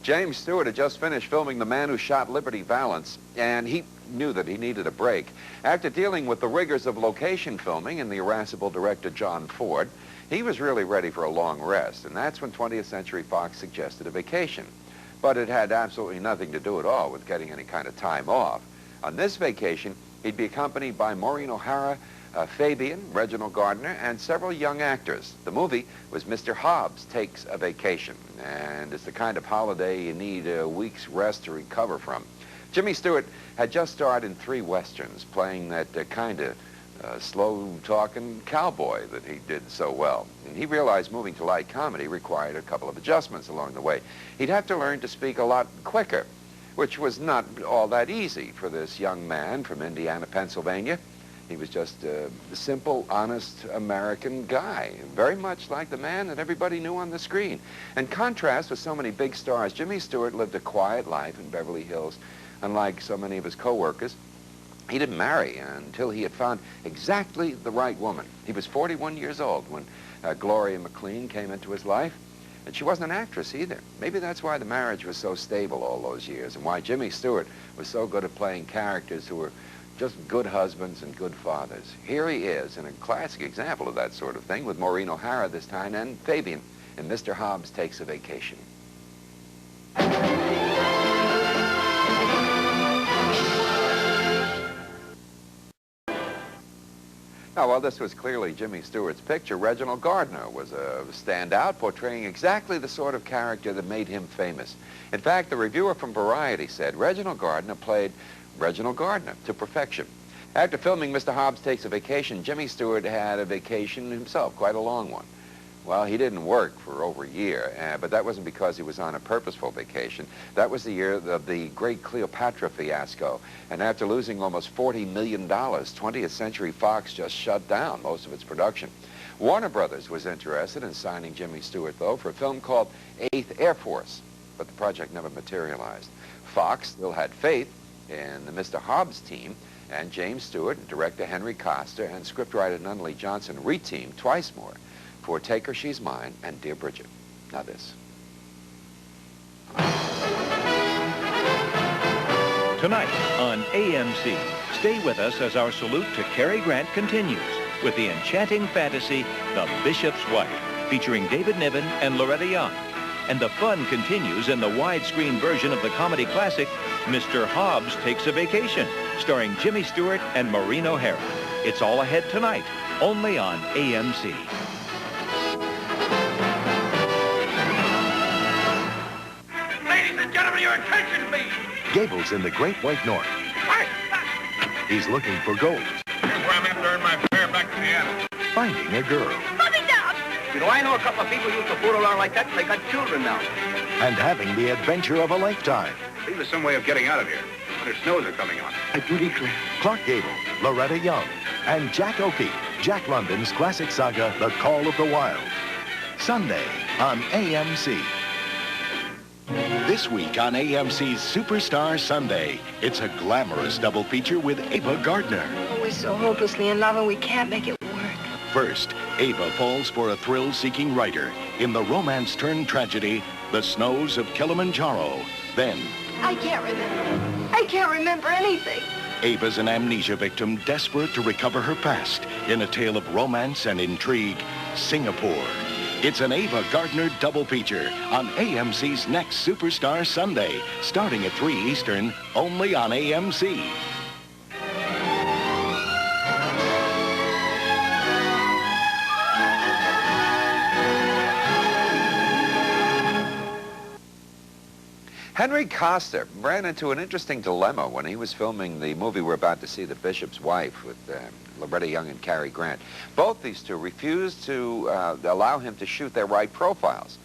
James Stewart had just finished filming The Man Who Shot Liberty Valance, and he knew that he needed a break. After dealing with the rigors of location filming and the irascible director John Ford, he was really ready for a long rest, and that's when 20th Century Fox suggested a vacation. But it had absolutely nothing to do at all with getting any kind of time off. On this vacation, he'd be accompanied by Maureen O'Hara, Fabian, Reginald Gardner, and several young actors. The movie was Mr. Hobbs Takes a Vacation, and it's the kind of holiday you need a week's rest to recover from. Jimmy Stewart had just starred in 3 westerns, playing that kind of slow-talking cowboy that he did so well. And he realized moving to light comedy required a couple of adjustments along the way. He'd have to learn to speak a lot quicker, which was not all that easy for this young man from Indiana, Pennsylvania. He was just a simple, honest American guy, very much like the man that everybody knew on the screen. In contrast with so many big stars, Jimmy Stewart lived a quiet life in Beverly Hills. Unlike so many of his co-workers, he didn't marry until he had found exactly the right woman. He was 41 years old when Gloria McLean came into his life, and she wasn't an actress either. Maybe that's why the marriage was so stable all those years, and why Jimmy Stewart was so good at playing characters who were just good husbands and good fathers. Here he is in a classic example of that sort of thing with Maureen O'Hara this time and Fabian in Mr. Hobbs Takes a Vacation. Now, while this was clearly Jimmy Stewart's picture, Reginald Gardner was a standout, portraying exactly the sort of character that made him famous. In fact, the reviewer from Variety said Reginald Gardner played Reginald Gardner to perfection. After filming Mr. Hobbs Takes a Vacation, Jimmy Stewart had a vacation himself, quite a long one. Well, he didn't work for over a year, but that wasn't because he was on a purposeful vacation. That was the year of the great Cleopatra fiasco. And after losing almost $40 million, 20th Century Fox just shut down most of its production. Warner Brothers was interested in signing Jimmy Stewart, though, for a film called 8th Air Force, but the project never materialized. Fox still had faith in the Mr. Hobbs team, and James Stewart and director Henry Coster and scriptwriter Nunnally Johnson reteamed twice more for Take Her, She's Mine and Dear Bridget. Now this. Tonight on AMC, stay with us as our salute to Cary Grant continues with the enchanting fantasy, The Bishop's Wife, featuring David Niven and Loretta Young. And the fun continues in the widescreen version of the comedy classic, Mr. Hobbs Takes a Vacation, starring Jimmy Stewart and Maureen O'Hara. It's all ahead tonight, only on AMC. Ladies and gentlemen, your attention, please. Gable's in the Great White North. He's looking for gold. Here's where I'm after earn my fare back to Seattle. Finding a girl. Put me down! You know, I know a couple of people who used to fool around like that, and they got children now. And having the adventure of a lifetime. I think there's some way of getting out of here. Winter snows are coming on. I do declare. Clark Gable, Loretta Young, and Jack Oakey, Jack London's classic saga, The Call of the Wild. Sunday on AMC. This week on AMC's Superstar Sunday, it's a glamorous double feature with Ava Gardner. Oh, we're so hopelessly in love and we can't make it work. First, Ava falls for a thrill-seeking writer in the romance-turned-tragedy, The Snows of Kilimanjaro. Then, I can't remember. I can't remember anything. Ava's an amnesia victim desperate to recover her past in a tale of romance and intrigue, Singapore. It's an Ava Gardner double feature on AMC's next Superstar Sunday, starting at 3 Eastern, only on AMC. Henry Coster ran into an interesting dilemma when he was filming the movie we're about to see, The Bishop's Wife, with Loretta Young and Cary Grant. Both these two refused to allow him to shoot their right profiles.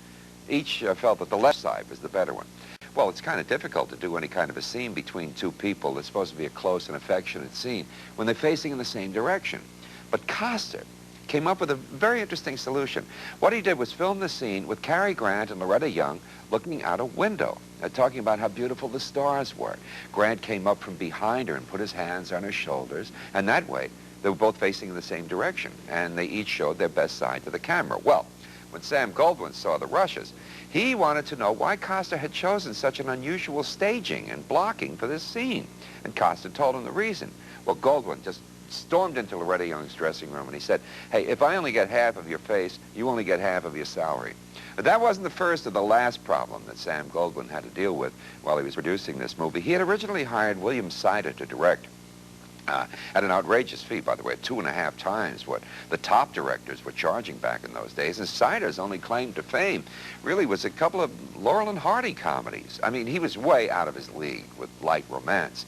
Each felt that the left side was the better one. Well, it's kind of difficult to do any kind of a scene between two people that's supposed to be a close and affectionate scene when they're facing in the same direction. But Coster came up with a very interesting solution. What he did was film the scene with Cary Grant and Loretta Young looking out a window, talking about how beautiful the stars were. Grant came up from behind her and put his hands on her shoulders, and that way they were both facing in the same direction, and they each showed their best side to the camera. Well, when Sam Goldwyn saw the rushes. He wanted to know why Costa had chosen such an unusual staging and blocking for this scene. And Costa told him the reason. Well, Goldwyn just stormed into Loretta Young's dressing room and he said, "Hey, if I only get half of your face, you only get half of your salary." But that wasn't the first or the last problem that Sam Goldwyn had to deal with while he was producing this movie. He had originally hired William Sider to direct at an outrageous fee, by the way, 2.5 times what the top directors were charging back in those days. And Sider's only claim to fame really was a couple of Laurel and Hardy comedies. I mean, he was way out of his league with light romance.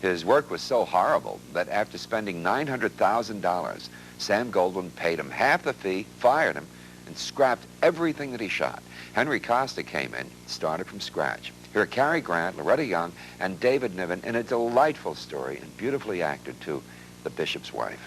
His work was so horrible that after spending $900,000, Sam Goldwyn paid him half the fee, fired him, and scrapped everything that he shot. Henry Costa came in, started from scratch. Here are Cary Grant, Loretta Young, and David Niven in a delightful story, and beautifully acted too, The Bishop's Wife.